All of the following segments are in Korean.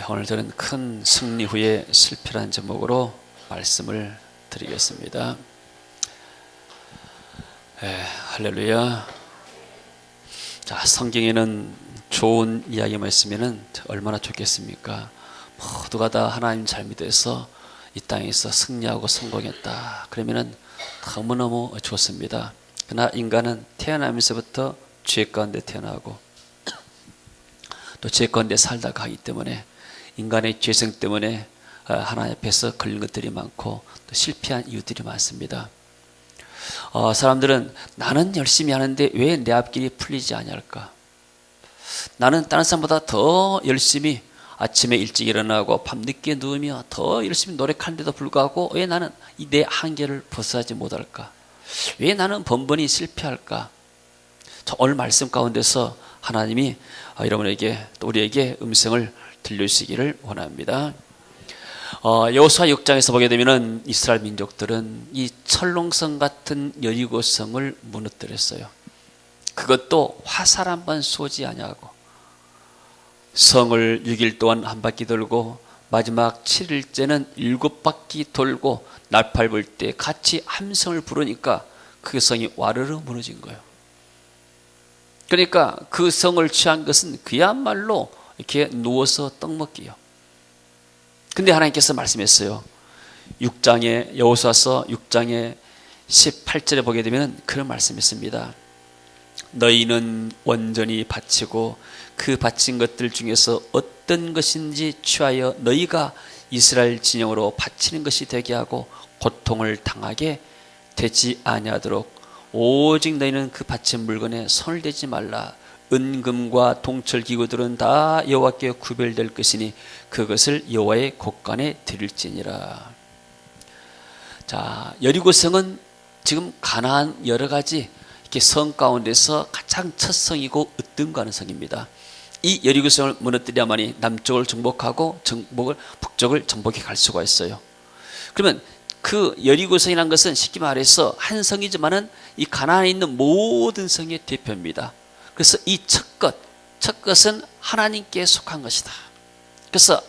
오늘 저는 큰 승리 후에 실패라는 제목으로 말씀을 드리겠습니다. 할렐루야. 자, 성경에는 좋은 이야기만 있으면 얼마나 좋겠습니까? 모두가 다 하나님 잘 믿어서 이 땅에서 승리하고 성공했다. 그러면은 너무너무 좋습니다. 그러나 인간은 태어나면서부터 죄 가운데 태어나고 또 죄 가운데 살다가 하기 때문에 인간의 죄성 때문에 하나님 앞에서 걸린 것들이 많고 또 실패한 이유들이 많습니다. 사람들은 나는 열심히 하는데 왜 내 앞길이 풀리지 않을까? 나는 다른 사람보다 더 열심히 아침에 일찍 일어나고 밤늦게 누우며 더 열심히 노력하는데도 불구하고 왜 나는 내 한계를 벗어나지 못할까? 왜 나는 번번이 실패할까? 오늘 말씀 가운데서 하나님이 여러분에게 또 우리에게 음성을 들려주시기를 원합니다. 여호수아 6장에서 보게 되면은 이스라엘 민족들은 이 철롱성 같은 여리고성을 무너뜨렸어요. 그것도 화살 한 번 쏘지 아니하고 성을 6일 동안 한 바퀴 돌고 마지막 7일째는 7바퀴 돌고 날팔 불 때 같이 함성을 부르니까 그 성이 와르르 무너진 거예요. 그러니까 그 성을 취한 것은 그야말로 이렇게 누워서 떡 먹기요. 근데 하나님께서 말씀했어요. 6장에 여호수아서 6장에 18절에 보게 되면 그런 말씀이 있습니다. 너희는 온전히 바치고 그 바친 것들 중에서 어떤 것인지 취하여 너희가 이스라엘 진영으로 바치는 것이 되게 하고 고통을 당하게 되지 아니하도록 오직 너희는 그 바친 물건에 손을 대지 말라. 은금과 동철 기구들은 다 여호와께 구별될 것이니 그것을 여호와의 곳간에 드릴지니라. 자, 여리고성은 지금 가나안 여러 가지 이렇게 성 가운데서 가장 첫 성이고 으뜸가는 성입니다. 이 여리고성을 무너뜨려야만이 남쪽을 정복하고 북쪽을 정복해 갈 수가 있어요. 그러면 그 여리고성이라는 것은 쉽게 말해서 한 성이지만은 이 가나안에 있는 모든 성의 대표입니다. 그래서 이 첫 것은 하나님께 속한 것이다. 그래서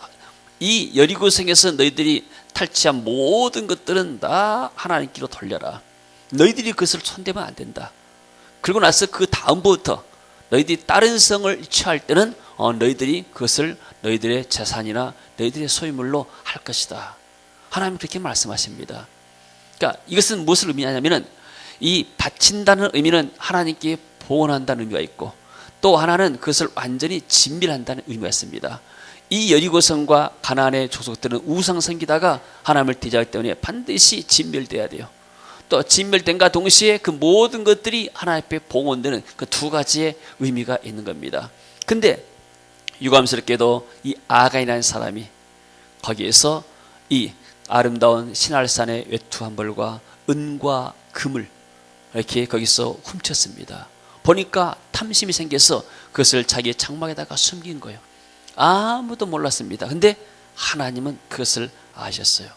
이 여리고성에서 너희들이 탈취한 모든 것들은 다 하나님께로 돌려라. 너희들이 그것을 손대면 안 된다. 그리고 나서 그 다음부터 너희들이 다른 성을 취할 때는 너희들이 그것을 너희들의 재산이나 너희들의 소유물로 할 것이다. 하나님은 그렇게 말씀하십니다. 그러니까 이것은 무엇을 의미하냐면은 이 바친다는 의미는 하나님께 봉헌한다는 의미가 있고 또 하나는 그것을 완전히 진멸한다는 의미가 있습니다. 이 여리고성과 가나안의 족속들은 우상 섬기다가 하나님을 대적하기 때문에 반드시 진멸돼야 돼요. 또 진멸된과 동시에 그 모든 것들이 하나님 앞에 봉헌되는 그 두 가지의 의미가 있는 겁니다. 근데 유감스럽게도 이 아간이라는 사람이 거기에서 이 아름다운 신할산의 외투 한 벌과 은과 금을 이렇게 거기서 훔쳤습니다. 보니까 탐심이 생겨서 그것을 자기의 장막에다가 숨긴 거예요. 아무도 몰랐습니다. 근데 하나님은 그것을 아셨어요.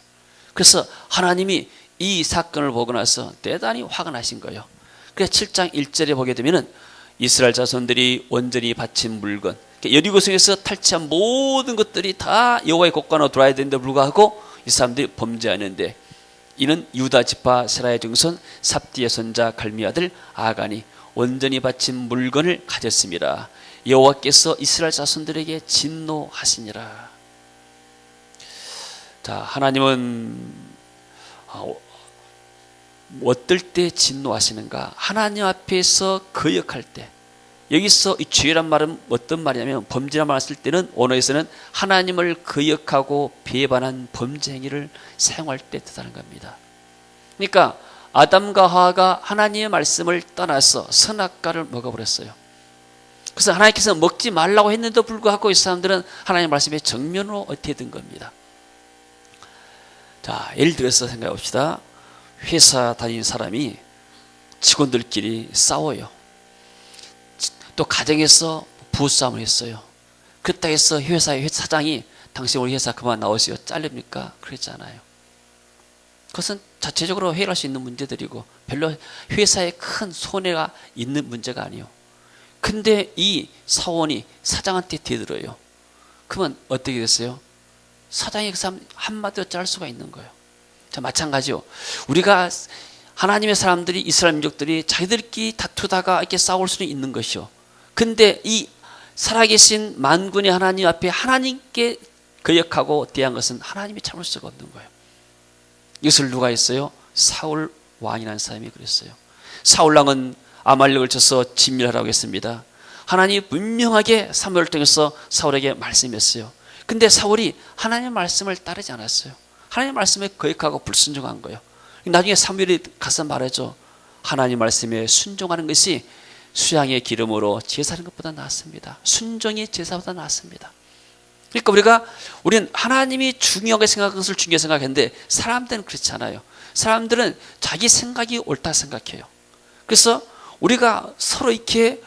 그래서 하나님이 이 사건을 보고 나서 대단히 화가 나신 거예요. 그래서 7장 1절에 보게 되면은 이스라엘 자손들이 온전히 바친 물건, 여리고성에서 탈취한 모든 것들이 다 여호와의 곳간으로 돌아야 되는데 불구하고 이 사람들이 범죄하는데 이는 유다 지파 세라의 증손 삽디의 손자 갈미 아들 아간이 온전히 바친 물건을 가졌습니다. 여호와께서 이스라엘 자손들에게 진노하시니라. 자, 하나님은 어떨 때 진노하시는가? 하나님 앞에서 거역할 때. 여기서 이 죄란 말은 어떤 말이냐면 범죄란 말을 쓸 때는 언어에서는 하나님을 거역하고 배반한 범죄 행위를 사용할 때 뜻하는 겁니다. 그러니까 아담과 하와가 하나님의 말씀을 떠나서 선악과를 먹어버렸어요. 그래서 하나님께서 먹지 말라고 했는데도 불구하고 이 사람들은 하나님의 말씀에 정면으로 어떻게 된 겁니다. 자, 예를 들어서 생각해 봅시다. 회사 다니는 사람이 직원들끼리 싸워요. 또 가정에서 부부싸움을 했어요. 그렇다 해서 회사의 사장이 당신 우리 회사 그만 나오세요 잘립니까? 그랬잖아요. 그것은 자체적으로 해결할 수 있는 문제들이고 별로 회사에 큰 손해가 있는 문제가 아니에요. 근데 이 사원이 사장한테 대들어요. 그러면 어떻게 됐어요? 사장이 그 사람 한마디로 자를 수가 있는 거예요. 자, 마찬가지요. 우리가 하나님의 사람들이, 이스라엘 민족들이 자기들끼리 다투다가 이렇게 싸울 수는 있는 것이요. 근데 이 살아계신 만군의 하나님 앞에 하나님께 거역하고 대한 것은 하나님이 참을 수가 없는 거예요. 이것을 누가 했어요? 사울 왕이라는 사람이 그랬어요. 사울 왕은 아말렉을 쳐서 진멸하라고 했습니다. 하나님이 분명하게 사무엘을 통해서 사울에게 말씀했어요. 근데 사울이 하나님의 말씀을 따르지 않았어요. 하나님의 말씀에 거역하고 불순종한 거예요. 나중에 사무엘이 가서 말하죠. 하나님 말씀에 순종하는 것이 수양의 기름으로 제사하는 것보다 낫습니다. 순종이 제사보다 낫습니다. 그러니까 우리는 하나님이 중요하게 생각한 것을 중요하게 생각했는데 사람들은 그렇지 않아요. 사람들은 자기 생각이 옳다 생각해요. 그래서 우리가 서로 이렇게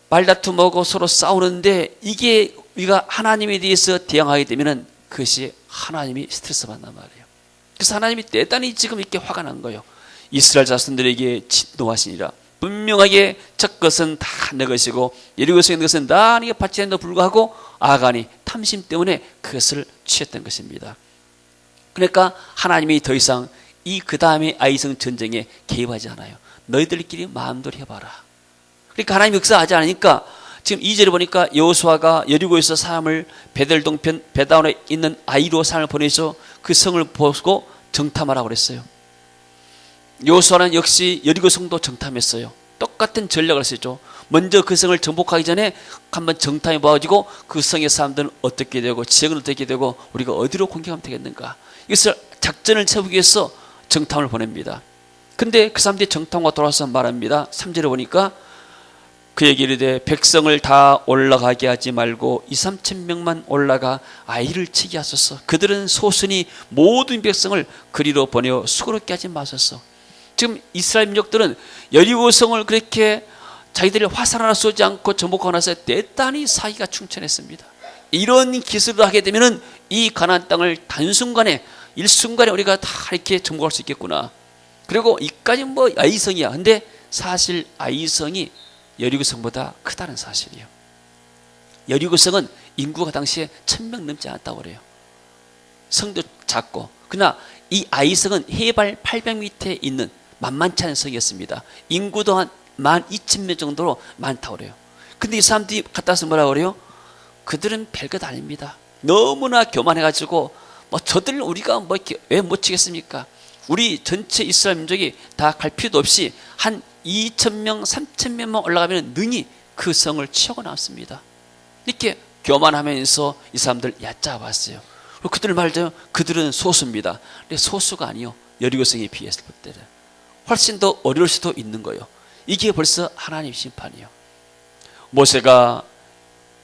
말다툼하고 서로 싸우는데 이게 우리가 하나님에 대해서 대항하게 되면은 그것이 하나님이 스트레스 받단 말이에요. 그래서 하나님이 대단히 지금 이렇게 화가 난 거예요. 이스라엘 자손들에게 진노하시니라. 분명하게 첫 것은 다 내 것이고 여리고성에 있는 것은 다 네가 받지 않는데도 불구하고 아간이 탐심 때문에 그것을 취했던 것입니다. 그러니까 하나님이 더 이상 그 다음에 아이성 전쟁에 개입하지 않아요. 너희들끼리 마음대로 해봐라. 그러니까 하나님이 역사하지 않으니까 지금 2절에 보니까 여호수아가 여리고에서 사람을 베델 동편 베다온에 있는 아이로 사람을 보내서 그 성을 보고 정탐하라고 그랬어요. 여호수아는 역시 여리고 성도 정탐했어요. 똑같은 전략을 쓰죠. 먼저 그 성을 정복하기 전에 한번 정탐해 봐가지고 그 성의 사람들은 어떻게 되고 지역은 어떻게 되고 우리가 어디로 공격하면 되겠는가, 이것을 작전을 세우기 위해서 정탐을 보냅니다. 근데 그 사람들이 정탐과 돌아와서 말합니다. 3절에 보니까 그에게 이르되 백성을 다 올라가게 하지 말고 2-3천 명만 올라가 아이를 치게 하소서. 그들은 소순이 모든 백성을 그리로 보내어 수고롭게 하지 마소서. 지금 이스라엘 민족들은 여리고성을 그렇게 자기들이 화살 하나 쏘지 않고 정복하고 나서 대단히 사기가 충천했습니다. 이런 기술을 하게 되면은 이 가나안 땅을 단순간에 일순간에 우리가 다 이렇게 정복할 수 있겠구나. 그리고 이까지 뭐 아이성이야. 근데 사실 아이성이 여리고성보다 크다는 사실이에요. 여리고성은 인구가 당시에 1000명 넘지 않았다고 그래요. 성도 작고. 그러나 이 아이성은 해발 800m에 있는 만만치 않은 성이었습니다. 인구도 한 12,000명 정도로 많다고 그래요. 근데 이 사람들이 갔다 와서 뭐라고 그래요? 그들은 별것 아닙니다. 너무나 교만해가지고 뭐 저들 우리가 뭐 이렇게 왜 못 치겠습니까? 우리 전체 이스라엘 민족이 다 갈 필요도 없이 한 2,000명, 3,000명만 올라가면 능히 그 성을 치고 남습니다. 이렇게 교만하면서 이 사람들 얕잡았어요. 그들 말대로 그들은 소수입니다. 근데 소수가 아니요, 여리고성에 비했을 때는 훨씬 더 어려울 수도 있는 거예요. 이게 벌써 하나님 심판이에요. 모세가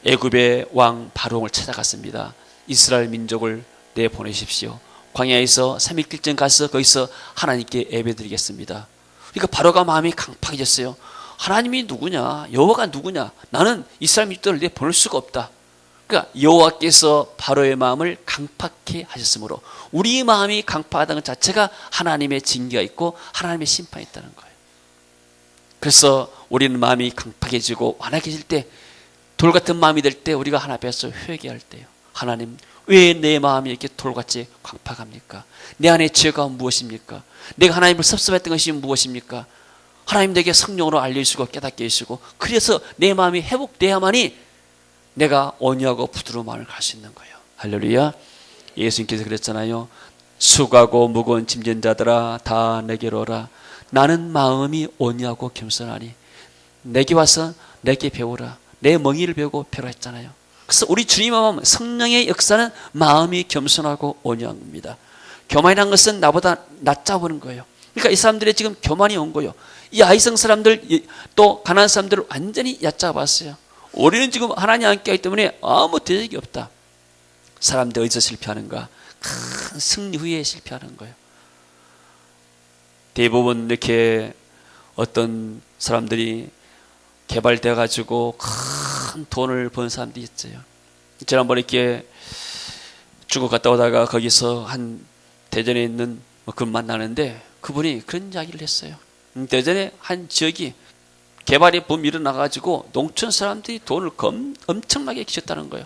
애굽의 왕 바로를 찾아갔습니다. 이스라엘 민족을 내보내십시오. 광야에서 3일 길전 가서 거기서 하나님께 예배드리겠습니다. 그러니까 바로가 마음이 강팍해졌어요. 하나님이 누구냐? 여호와가 누구냐? 나는 이스라엘 민족들을 내보낼 수가 없다. 그러니까 여호와께서 바로의 마음을 강팍해 하셨으므로 우리 마음이 강팍하다는 것 자체가 하나님의 징계가 있고 하나님의 심판이 있다는 거예요. 그래서 우리는 마음이 강팍해지고 완악해질 때, 돌 같은 마음이 될 때 우리가 하나님 앞에서 회개할 때요. 하나님, 왜 내 마음이 이렇게 돌같이 강팍합니까? 내 안에 죄가 무엇입니까? 내가 하나님을 섭섭했던 것이 무엇입니까? 하나님 내게 성령으로 알려주시고 깨닫게 해주시고, 그래서 내 마음이 회복돼야만이 내가 온유하고 부드러운 마음을 갈 수 있는 거예요. 할렐루야. 예수님께서 그랬잖아요. 수고하고 무거운 짐진 자들아 다 내게로 오라. 나는 마음이 온유하고 겸손하니 내게 와서 내게 배우라. 내 멍이를 배우고 배우라 했잖아요. 그래서 우리 주님의 마음, 성령의 역사는 마음이 겸손하고 온유한 겁니다. 교만이라는 것은 나보다 낮아 보는 거예요. 그러니까 이 사람들이 지금 교만이 온 거예요. 이 아이성 사람들, 또 가나안 사람들을 완전히 얕잡았어요. 우리는 지금 하나님 함께 하기 때문에 아무 대적이 없다. 사람들 어디서 실패하는가? 큰 승리 후에 실패하는 거예요. 대부분 이렇게 어떤 사람들이 개발되어 가지고 큰 돈을 번 사람들이 있어요. 지난번에 이렇게 중국 갔다 오다가 거기서 한 대전에 있는 그분 만나는데 그분이 그런 이야기를 했어요. 대전에 한 지역이 개발이 붐 일어나가지고 농촌 사람들이 돈을 엄청나게 기셨다는 거예요.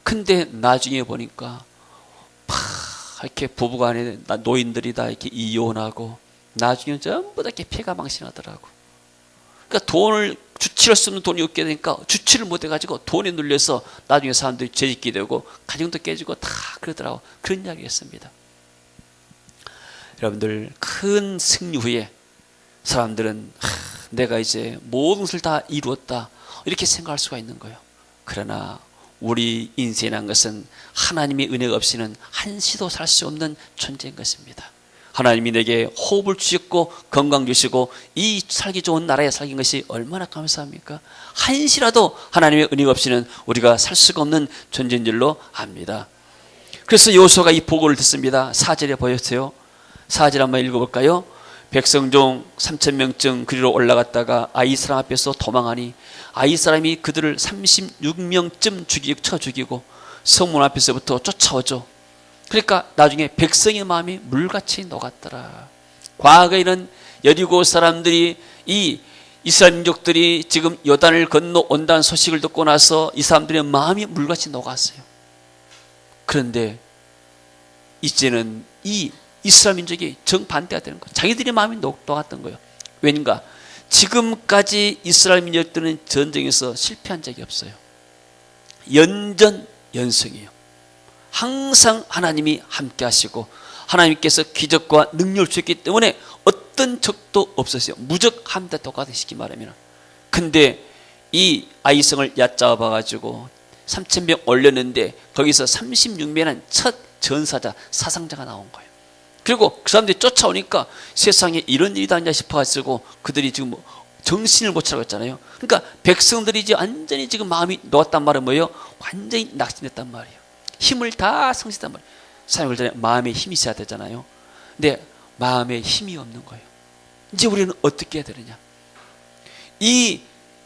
근데 나중에 보니까 이렇게 부부간에 노인들이 다 이렇게 이혼하고 나중에 전부 다 이렇게 폐가망신하더라고. 그러니까 돈을 주치할 수 없는 돈이 없게 되니까 주치를 못해가지고 돈에 눌려서 나중에 사람들이 죄짓게 되고 가정도 깨지고 다 그러더라고. 그런 이야기였습니다. 여러분들, 큰 승리 후에 사람들은 내가 이제 모든 것을 다 이루었다 이렇게 생각할 수가 있는 거예요. 그러나 우리 인생이란 것은 하나님의 은혜가 없이는 한시도 살 수 없는 존재인 것입니다. 하나님이 내게 호흡을 주셨고 건강 주시고 이 살기 좋은 나라에 살긴 것이 얼마나 감사합니까? 한시라도 하나님의 은혜가 없이는 우리가 살 수가 없는 존재인 줄로 압니다. 그래서 여호수아가 이 보고를 듣습니다. 4절에 보였어요. 4절 한번 읽어볼까요? 백성 중 3,000명쯤 그리로 올라갔다가 아이 사람 앞에서 도망하니 아이 사람이 그들을 36명쯤 쳐 죽이고 성문 앞에서부터 쫓아오죠. 그러니까 나중에 백성의 마음이 물같이 녹았더라. 과거에는 여리고 사람들이 이 이스라엘 민족들이 지금 요단을 건너온다는 소식을 듣고 나서 이 사람들의 마음이 물같이 녹았어요. 그런데 이제는 이 이스라엘 민족이 정반대가 되는 거예요. 자기들의 마음이 녹았던 거예요. 왜인가? 지금까지 이스라엘 민족들은 전쟁에서 실패한 적이 없어요. 연전연승이에요. 항상 하나님이 함께 하시고 하나님께서 기적과 능력을 주셨기 때문에 어떤 적도 없었어요. 무적함대 똑같이 말하면. 근데 이 아이성을 얕잡아 가지고 3,000명 올렸는데 거기서 36명은 첫 전사자, 사상자가 나온 거예요. 그리고 그 사람들이 쫓아오니까 세상에 이런 일이 다 있냐 싶어가지고 그들이 지금 정신을 못 차리고 있잖아요. 그러니까 백성들이 이제 완전히 지금 마음이 녹았단 말은 뭐예요? 완전히 낙심됐단 말이에요. 힘을 다 성취했단 말이에요. 사람을 전에 마음에 힘이 있어야 되잖아요. 근데 마음에 힘이 없는 거예요. 이제 우리는 어떻게 해야 되느냐? 이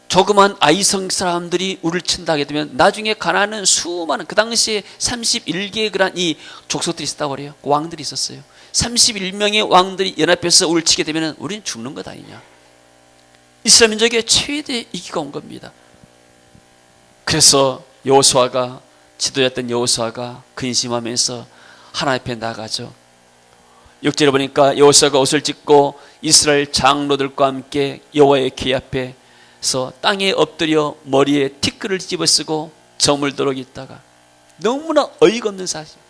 조그만 아이성 사람들이 우리를 친다 하게 되면 나중에 가나안은 수많은 그 당시에 31개의 그런 이 족속들이 있었다고 그래요. 왕들이 있었어요. 31명의 왕들이 연합해서 우리를 치게 되면 우리는 죽는 것 아니냐. 이스라엘 민족의 최대 위기가 온 겁니다. 그래서 여호수아가 지도자였던 여호수아가 근심하면서 하나님 앞에 나가죠. 6절에 보니까 여호수아가 옷을 찢고 이스라엘 장로들과 함께 여호와의 궤 앞에서 땅에 엎드려 머리에 티끌을 집어쓰고 저물도록 있다가 너무나 어이가 없는 사실.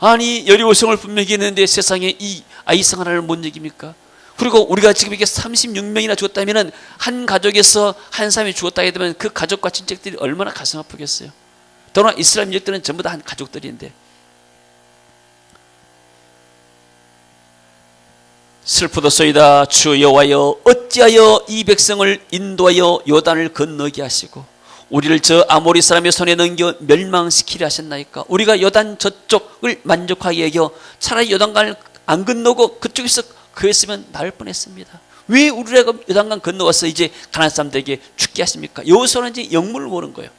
아니 여리고성을 분명히 했는데 세상에 이 아이성 하나를 못 이깁니까? 그리고 우리가 지금 이게 36명이나 죽었다면 한 가족에서 한 사람이 죽었다 하게 되면 그 가족과 친척들이 얼마나 가슴 아프겠어요. 더구나 이스라엘 민족들은 전부 다 한 가족들인데. 슬프도소이다. 주 여호와여 어찌하여 이 백성을 인도하여 요단을 건너게 하시고 우리를 저 아모리 사람의 손에 넘겨 멸망시키려 하셨나이까. 우리가 요단 저쪽을 만족하게 여겨 차라리 요단강을 안 건너고 그쪽에서 그랬으면 나을 뻔했습니다. 왜 우리가 요단강 건너와서 이제 가나안 사람들에게 죽게 하십니까? 여호수아는 이제 영문을 모르는 거예요.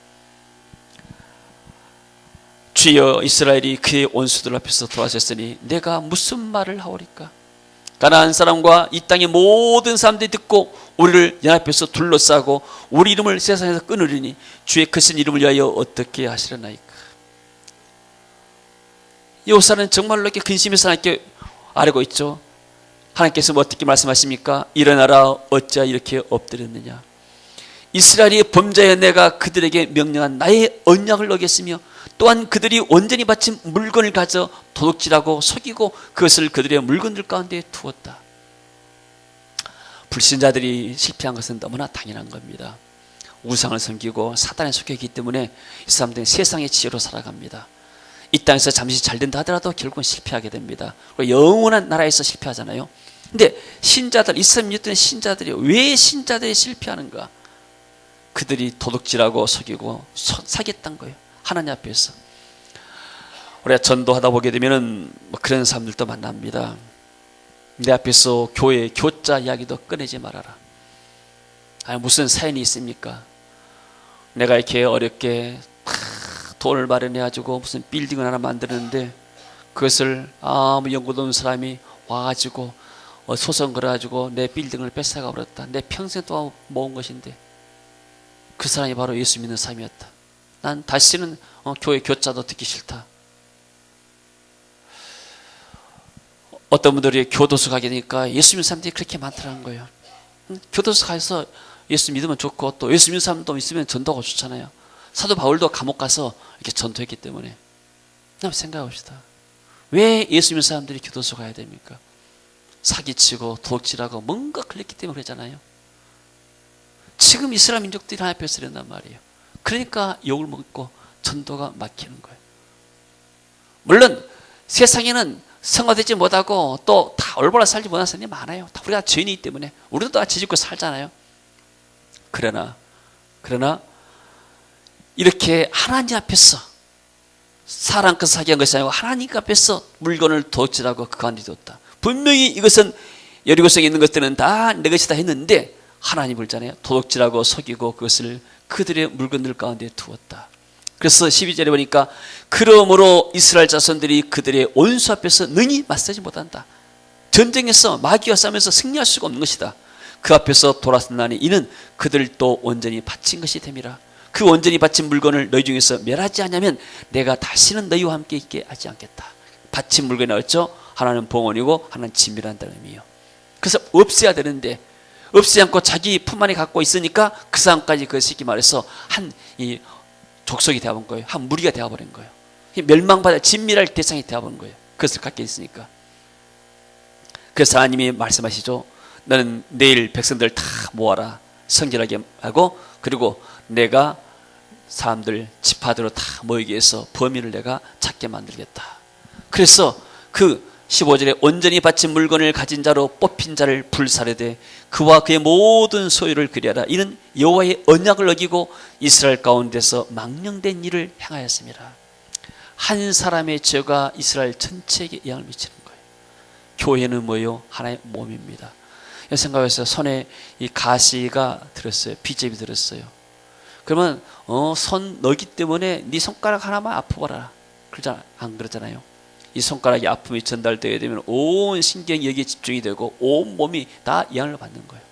주여 이스라엘이 그의 원수들 앞에서 돌아섰으니 내가 무슨 말을 하오리까? 가나안 사람과 이 땅의 모든 사람들이 듣고 우리를 연합해서 둘러싸고 우리 이름을 세상에서 끊으리니 주의 크신 이름을 위하여 어떻게 하시려나이까. 여호수아는 정말로 이렇게 근심해서 하나님께 아뢰고 있죠. 하나님께서 어떻게 말씀하십니까? 일어나라 어찌 이렇게 엎드렸느냐. 이스라엘이 범죄하여 내가 그들에게 명령한 나의 언약을 어겼으며 또한 그들이 온전히 바친 물건을 가져 도둑질하고 속이고 그것을 그들의 물건들 가운데 두었다. 불신자들이 실패한 것은 너무나 당연한 겁니다. 우상을 섬기고 사단에 속했기 때문에 이 사람들은 세상의 지혜로 살아갑니다. 이 땅에서 잠시 잘 된다 하더라도 결국은 실패하게 됩니다. 그리고 영원한 나라에서 실패하잖아요. 근데 신자들, 이스라엘 민족들은 신자들이 왜 신자들이 실패하는가? 그들이 도둑질하고 속이고 사기했던 거예요. 하나님 앞에서. 우리가 전도하다 보게 되면은 그런 사람들도 만납니다. 내 앞에서 교회 교자 이야기도 꺼내지 말아라. 아니 무슨 사연이 있습니까? 내가 이렇게 어렵게 돈을 마련해가지고 무슨 빌딩을 하나 만드는데 그것을 아무 연고도 없는 사람이 와가지고 소송 걸어가지고 내 빌딩을 뺏어가 버렸다. 내 평생 동안 모은 것인데 그 사람이 바로 예수 믿는 사람이었다. 난 다시는 교회 교자도 듣기 싫다. 어떤 분들이 교도소 가게 되니까 예수 믿는 사람들이 그렇게 많더라는 거예요. 교도소 가서 예수 믿으면 좋고 또 예수 믿는 사람도 있으면 전도가 좋잖아요. 사도 바울도 감옥 가서 이렇게 전도했기 때문에. 한번 생각해봅시다. 왜 예수 믿는 사람들이 교도소 가야 됩니까? 사기치고 도둑질하고 뭔가 걸렸기 때문에 그러잖아요. 지금 이스라엘 민족들이 하나님 앞에서 이런단 말이에요. 그러니까 욕을 먹고 전도가 막히는 거예요. 물론 세상에는 성화되지 못하고 또 다 올바로 살지 못하는 사람이 많아요. 다 우리가 죄인이기 때문에 우리도 다 지짓고 살잖아요. 그러나 이렇게 하나님 앞에서 사람 그 사기한 것이 아니고 하나님 앞에서 물건을 도둑질하고 그간이 뒀다. 분명히 이것은 여리고성에 있는 것들은 다 내 것이다 했는데 하나님 불잖아요. 도둑질하고 속이고 그것을 그들의 물건들 가운데 두었다. 그래서 12절에 보니까 그러므로 이스라엘 자손들이 그들의 원수 앞에서 능히 맞서지 못한다. 전쟁에서 마귀와 싸우면서 승리할 수가 없는 것이다. 그 앞에서 돌아섰나니 이는 그들도 온전히 바친 것이 됨이라. 그 온전히 바친 물건을 너희 중에서 멸하지 않으면 내가 다시는 너희와 함께 있게 하지 않겠다. 바친 물건이 어쩌? 하나는 봉헌이고 하나는 진멸한다는 의미예요. 그래서 없애야 되는데 없애지 않고 자기 품 안에 갖고 있으니까 그 사람까지 그 쉽게 말해서 한 이 족속이 되어버린 거예요. 한 무리가 되어버린 거예요. 멸망받아 진멸할 대상이 되어버린 거예요. 그것을 갖게 있으니까. 그래서 하나님이 말씀하시죠. 너는 내일 백성들 다 모아라. 성결하게 하고 그리고 내가 사람들 지파대로 다 모이게 해서 범인을 내가 찾게 만들겠다. 그래서 그 15절에 온전히 바친 물건을 가진 자로 뽑힌 자를 불사르되 그와 그의 모든 소유를 그리하라. 이는 여호와의 언약을 어기고 이스라엘 가운데서 망령된 일을 행하였습니다. 한 사람의 죄가 이스라엘 전체에게 영향을 미치는 거예요. 교회는 뭐예요? 하나의 몸입니다. 생각해서 손에 이 가시가 들었어요. 비접이 들었어요. 그러면 손 너기 때문에 네 손가락 하나만 아프거라. 그러잖아, 안 그러잖아요. 이 손가락이 아픔이 전달되게 되면 온 신경이 여기에 집중이 되고 온 몸이 다 영향을 받는 거예요.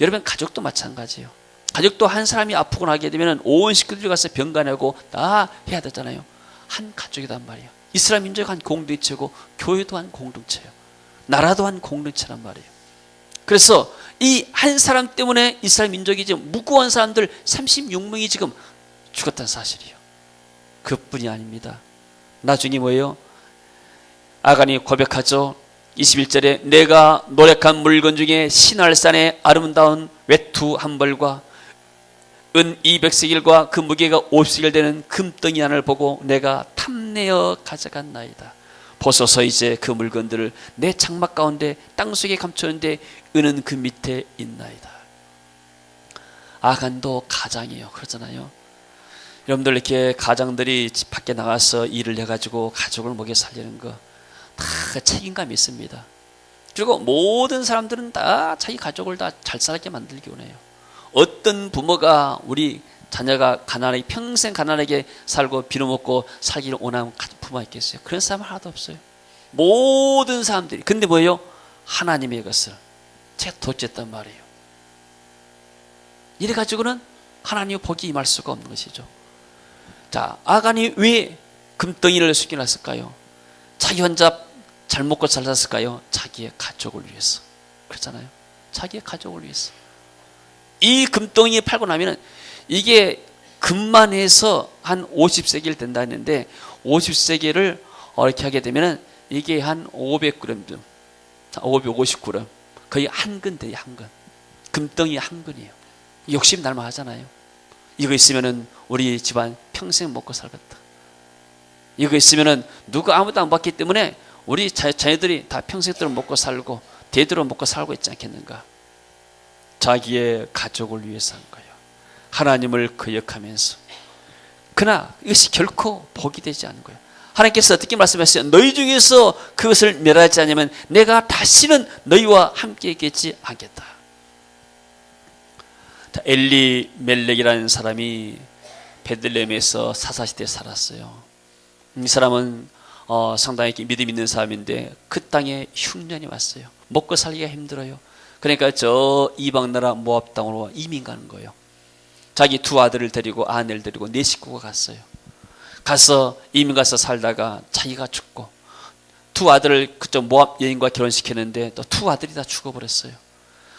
여러분 가족도 마찬가지예요. 가족도 한 사람이 아프고 나게 되면 온 식구들이 가서 병간하고 다 해야 되잖아요. 한 가족이단 말이에요. 이스라엘 민족이 한 공동체고 교회도 한 공동체예요. 나라도 한 공동체란 말이에요. 그래서 이 한 사람 때문에 이스라엘 민족이 지금 무고한 사람들 36명이 지금 죽었다는 사실이에요. 그뿐이 아닙니다. 나중에 뭐예요? 아간이 고백하죠. 21절에 내가 노력한 물건 중에 신할산의 아름다운 외투 한 벌과 은 200세겔과 그 무게가 50세겔 되는 금덩이 하나를 보고 내가 탐내어 가져갔나이다. 보소서 이제 그 물건들을 내 장막 가운데 땅속에 감추는데 은은 그 밑에 있나이다. 아간도 가장이에요. 그러잖아요. 여러분들 이렇게 가장들이 집 밖에 나가서 일을 해가지고 가족을 먹여 살리는 거 다 책임감이 있습니다. 그리고 모든 사람들은 다 자기 가족을 다 잘 살게 만들기 원해요. 어떤 부모가 우리 자녀가 가난하게 평생 가난하게 살고 빌어먹고 살기를 원하는 부모가 있겠어요? 그런 사람 하나도 없어요. 모든 사람들이. 근데 뭐예요? 하나님의 것을 제가 도취했단 말이에요. 이래가지고는 하나님의 복이 임할 수가 없는 것이죠. 자, 아간이 왜 금덩이를 숨겨놨을까요? 자기 혼자 잘 먹고 잘 샀을까요? 자기의 가족을 위해서. 그렇잖아요. 자기의 가족을 위해서. 이 금덩이 팔고 나면은 이게 금만 해서 한 50세겔 된다 했는데 50세겔을 이렇게 하게 되면은 이게 한 500g, 550g, 거의 한 근 돼요. 한 근. 금덩이 한 근이에요. 욕심 날만 하잖아요. 이거 있으면은 우리 집안 평생 먹고 살겠다. 이거 있으면은 누가 아무도 안 받기 때문에 우리 자녀들이 다 평생도록 먹고 살고 대대로 먹고 살고 있지 않겠는가. 자기의 가족을 위해서 한 거예요. 하나님을 거역하면서. 그러나 이것이 결코 복이 되지 않은 거예요. 하나님께서 어떻게 말씀하셨어요? 너희 중에서 그것을 멸하지 않으면 내가 다시는 너희와 함께 있겠지 않겠다. 엘리멜렉이라는 사람이 베들레헴에서 사사시대에 살았어요. 이 사람은 상당히 믿음 있는 사람인데 그 땅에 흉년이 왔어요. 먹고 살기가 힘들어요. 그러니까 저 이방 나라 모압 땅으로 이민 가는 거예요. 자기 두 아들을 데리고 아내를 데리고 네 식구가 갔어요. 가서 이민 가서 살다가 자기가 죽고 두 아들을 그쪽 모압 여인과 결혼시켰는데 또 두 아들이 다 죽어버렸어요.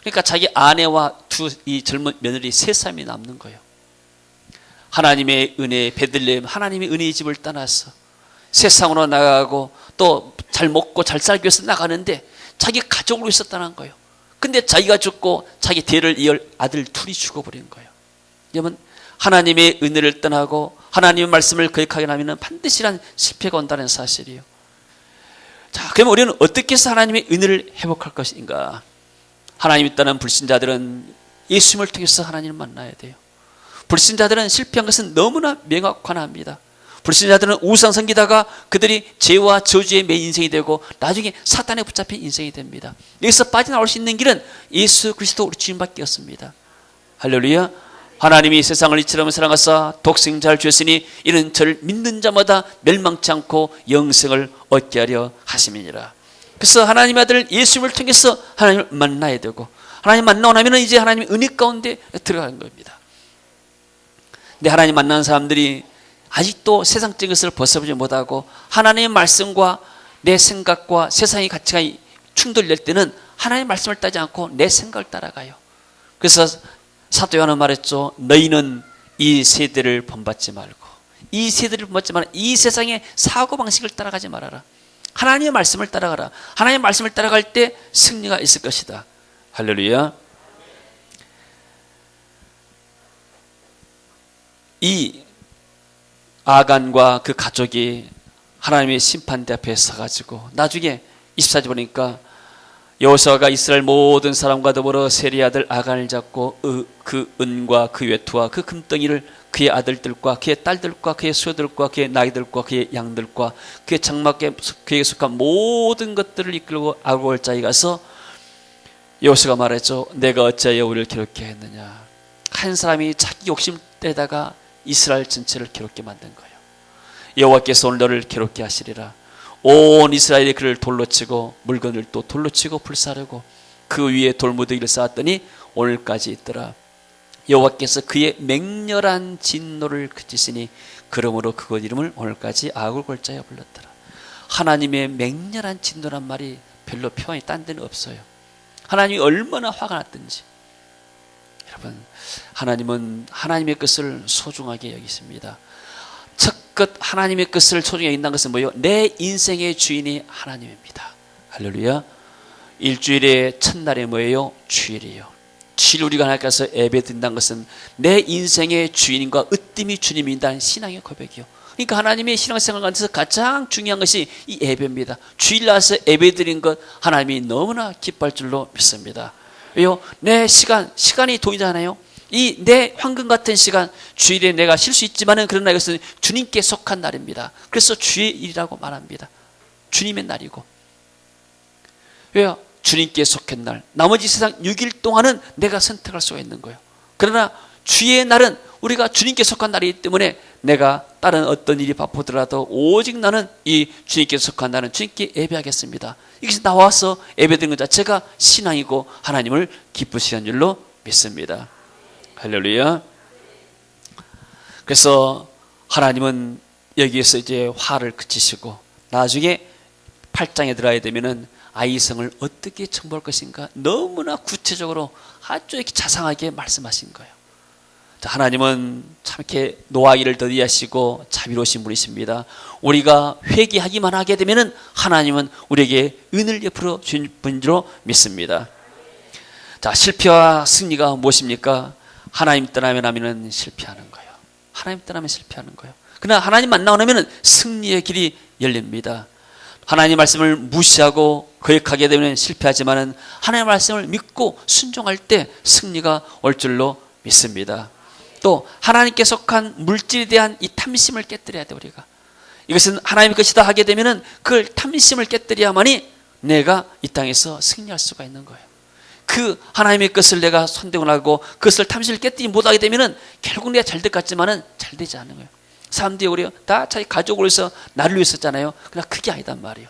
그러니까 자기 아내와 이 젊은 며느리 세 사람이 남는 거예요. 하나님의 은혜, 베들레헴 하나님의 은혜의 집을 떠나서 세상으로 나가고 또 잘 먹고 잘 살기 위해서 나가는데 자기 가족을 위해서 떠난 거예요. 근데 자기가 죽고 자기 대를 이을 아들 둘이 죽어버린 거예요. 여러분, 하나님의 은혜를 떠나고 하나님의 말씀을 거역하게 하면 반드시란 실패가 온다는 사실이에요. 자, 그러면 우리는 어떻게 해서 하나님의 은혜를 회복할 것인가? 하나님이 떠난 불신자들은 예수님을 통해서 하나님을 만나야 돼요. 불신자들은 실패한 것은 너무나 명확합니다. 불신자들은 우상 섬기다가 그들이 죄와 저주의 매 인생이 되고 나중에 사탄에 붙잡힌 인생이 됩니다. 여기서 빠져나올 수 있는 길은 예수 그리스도 우리 주님밖에 없습니다. 할렐루야. 하나님이 세상을 이처럼 사랑하사 독생자를 주셨으니 이는 저를 믿는 자마다 멸망치 않고 영생을 얻게 하려 하심이니라. 그래서 하나님의 아들 예수님을 통해서 하나님을 만나야 되고 하나님 만나고 나면 이제 하나님의 은혜 가운데 들어가는 겁니다. 근데 하나님 만난 사람들이 아직도 세상적인 것을 벗어보지 못하고 하나님의 말씀과 내 생각과 세상의 가치가 충돌될 때는 하나님의 말씀을 따지 않고 내 생각을 따라가요. 그래서 사도 요한은 말했죠. 너희는 이 세대를 본받지 말고 이 세대를 본받지 말고 이 세상의 사고방식을 따라가지 말아라. 하나님의 말씀을 따라가라. 하나님의 말씀을 따라갈 때 승리가 있을 것이다. 할렐루야. 이 아간과 그 가족이 하나님의 심판대 앞에 서가지고 나중에 24절 보니까 여호수아가 이스라엘 모든 사람과 더불어 세리 아들 아간을 잡고 그 은과 그 외투와 그 금덩이를 그의 아들들과 그의 딸들과 그의 수여들과 그의 나귀들과 그의 양들과 그의 장막에 그에게 속한 모든 것들을 이끌고 아골자에 가서 여호수아가 말했죠. 내가 어찌하여 우리를 괴롭게 했느냐. 한 사람이 자기 욕심 때다가 이스라엘 전체를 괴롭게 만든 거예요. 여호와께서 오늘 너를 괴롭게 하시리라. 온 이스라엘이 그를 돌로 치고 물건을 또 돌로 치고 불사르고 그 위에 돌무더기를 쌓았더니 오늘까지 있더라. 여호와께서 그의 맹렬한 진노를 그치시니 그러므로 그곳 이름을 오늘까지 아굴골자에 불렀더라. 하나님의 맹렬한 진노란 말이 별로 표현이 딴 데는 없어요. 하나님이 얼마나 화가 났든지. 여러분, 하나님은 하나님의 것을 소중하게 여기십니다. 첫끝 하나님의 것을 소중히 여긴다는 것은 뭐예요? 내 인생의 주인이 하나님입니다. 할렐루야. 일주일의 첫날에 뭐예요? 주일이에요. 주일 우리가 하나님께서 예배 드린다는 것은 내 인생의 주인과 으뜸이 주님이다는 신앙의 고백이요. 그러니까 하나님의 신앙생활 가운데서 가장 중요한 것이 이 예배입니다. 주일 나와서 예배 드린 것 하나님이 너무나 기뻐할 줄로 믿습니다. 왜요? 내 시간이 돈이잖아요. 이 내 황금 같은 시간, 주일에 내가 쉴 수 있지만은 그러나 이것은 주님께 속한 날입니다. 그래서 주의 일이라고 말합니다. 주님의 날이고. 왜요? 주님께 속한 날. 나머지 세상 6일 동안은 내가 선택할 수가 있는 거예요. 그러나 주의 날은 우리가 주님께 속한 날이기 때문에 내가 다른 어떤 일이 바쁘더라도 오직 나는 이 주님께 속한 날은 주님께 예배하겠습니다. 이것이 나와서 예배드리는 것 자체가 신앙이고 하나님을 기쁘시는 줄로 믿습니다. 할렐루야. 그래서 하나님은 여기에서 이제 화를 그치시고 나중에 8장에 들어가야 되면은 아이성을 어떻게 청부할 것인가 너무나 구체적으로 아주 이렇게 자상하게 말씀하신 거예요. 하나님은 참 이렇게 노하기를 더디하시고 자비로우신 분이십니다. 우리가 회개하기만 하게 되면은 하나님은 우리에게 은혜를 베풀어 주신 분으로 믿습니다. 자, 실패와 승리가 무엇입니까? 하나님 떠나면 하면은 실패하는 거예요. 하나님 떠나면 실패하는 거예요. 그러나 하나님 만나고 나면은 승리의 길이 열립니다. 하나님 말씀을 무시하고 거역하게 되면 실패하지만은 하나님 말씀을 믿고 순종할 때 승리가 올 줄로 믿습니다. 또 하나님께 속한 물질에 대한 이 탐심을 깨뜨려야 돼. 우리가 이것은 하나님의 것이다 하게 되면은 그 탐심을 깨뜨려야만이 내가 이 땅에서 승리할 수가 있는 거예요. 그 하나님의 것을 내가 손대고 나고 그것을 탐심을 깨뜨리지 못하게 되면은 결국 내가 잘 될 것 같지만은 잘 되지 않는 거예요. 사람들이 우리 다 자기 가족을 위해서 나를 위해서잖아요. 그러나 그게 아니단 말이에요.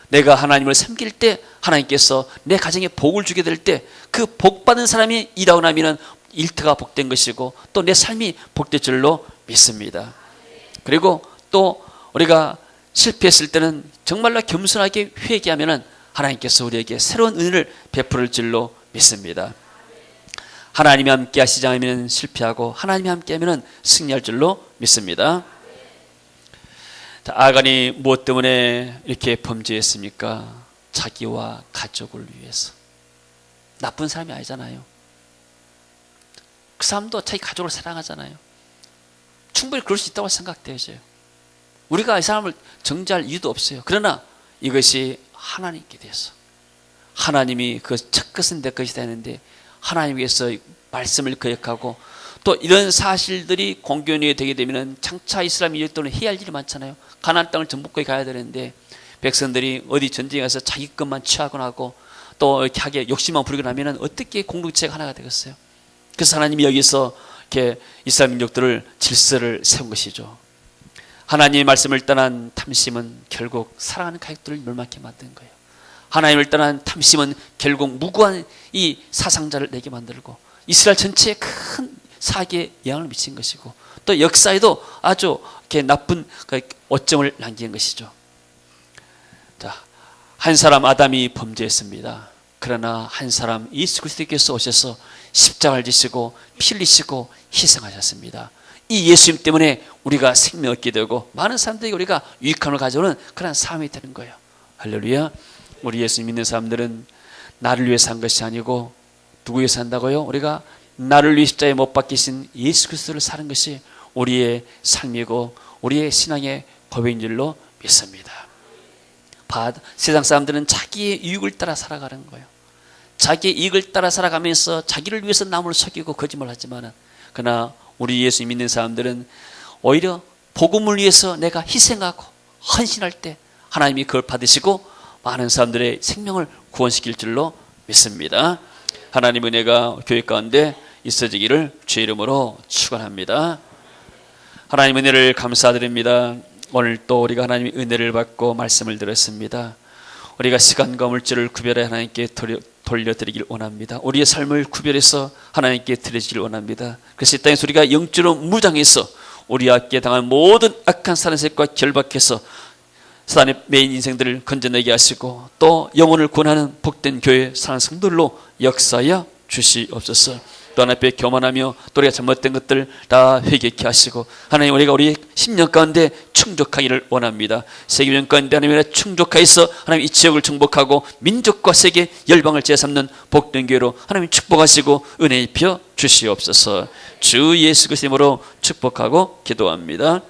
내가 하나님을 섬길 때 하나님께서 내 가정에 복을 주게 될 때 그 복 받은 사람이 일하고 나면은 일터가 복된 것이고 또 내 삶이 복될 줄로 믿습니다. 그리고 또 우리가 실패했을 때는 정말로 겸손하게 회개하면은 하나님께서 우리에게 새로운 은혜를 베풀을 줄로 믿습니다. 하나님이 함께 하시지 않으면 실패하고 하나님이 함께 하면 승리할 줄로 믿습니다. 아간이 무엇 때문에 이렇게 범죄했습니까? 자기와 가족을 위해서. 나쁜 사람이 아니잖아요. 그 사람도 자기 가족을 사랑하잖아요. 충분히 그럴 수 있다고 생각되어져요. 우리가 이 사람을 정죄할 이유도 없어요. 그러나 이것이 하나님께 대해서 하나님이 그 첫 것은 내 것이 되는데 하나님께서 말씀을 거역하고 또 이런 사실들이 공견이 되게 되면 장차 이스라엘 민족들은 해야 할 일이 많잖아요. 가나안 땅을 정복해 가야 되는데 백성들이 어디 전쟁에 가서 자기 것만 취하곤 하고 또 이렇게 하게 욕심만 부리고 나면 어떻게 공동체가 하나가 되겠어요? 그래서 하나님이 여기서 이렇게 이스라엘 민족들을 질서를 세운 것이죠. 하나님의 말씀을 떠난 탐심은 결국 사랑하는 가족들을 멸망케 만든 거예요. 하나님을 떠난 탐심은 결국 무고한 이 사상자를 내게 만들고 이스라엘 전체에 큰 사기에 영향을 미친 것이고 또 역사에도 아주 이렇게 나쁜 오점을 남긴 것이죠. 자, 한 사람 아담이 범죄했습니다. 그러나 한 사람 예수 그리스도께서 오셔서 십자가를 지시고 피 흘리시고 희생하셨습니다. 이 예수님 때문에 우리가 생명을 얻게 되고 많은 사람들에게 우리가 유익함을 가져오는 그런 삶이 되는 거예요. 할렐루야. 우리 예수 믿는 사람들은 나를 위해 산 것이 아니고 누구 위해 산다고요? 우리가 나를 위해 십자가에 못 박히신 예수 그리스도를 사는 것이 우리의 삶이고 우리의 신앙의 고백인 줄로 믿습니다. 세상 사람들은 자기의 이익을 따라 살아가는 거예요. 자기의 이익을 따라 살아가면서 자기를 위해서 남을 속이고 거짓말하지만 그러나 우리 예수 믿는 사람들은 오히려 복음을 위해서 내가 희생하고 헌신할 때 하나님이 그걸 받으시고 많은 사람들의 생명을 구원시킬 줄로 믿습니다. 하나님 은혜가 교회 가운데 있어지기를 주의 이름으로 축원합니다. 하나님 은혜를 감사드립니다. 오늘 또 우리가 하나님의 은혜를 받고 말씀을 들었습니다. 우리가 시간과 물질을 구별해 하나님께 돌려드리길 원합니다. 우리의 삶을 구별해서 하나님께 드리기를 원합니다. 그래서 이 땅에서 우리가 영적으로 무장해서 우리 앞에 당한 모든 악한 사단색과 결박해서 사단의 매인 인생들을 건져내게 하시고 또 영혼을 구원하는 복된 교회 사는 성도들로 역사하여 주시옵소서. 또 하나님 앞에 교만하며 또 우리가 잘못된 것들 다 회개케 하시고 하나님 우리가 우리의 10년 가운데 충족하기를 원합니다. 세계명 가운데 하나님의 충족하여서 하나님 이 지역을 정복하고 민족과 세계 열방을 제삼는 복된 교회로 하나님 축복하시고 은혜 입혀 주시옵소서. 주 예수 그리스도 이름으로 축복하고 기도합니다.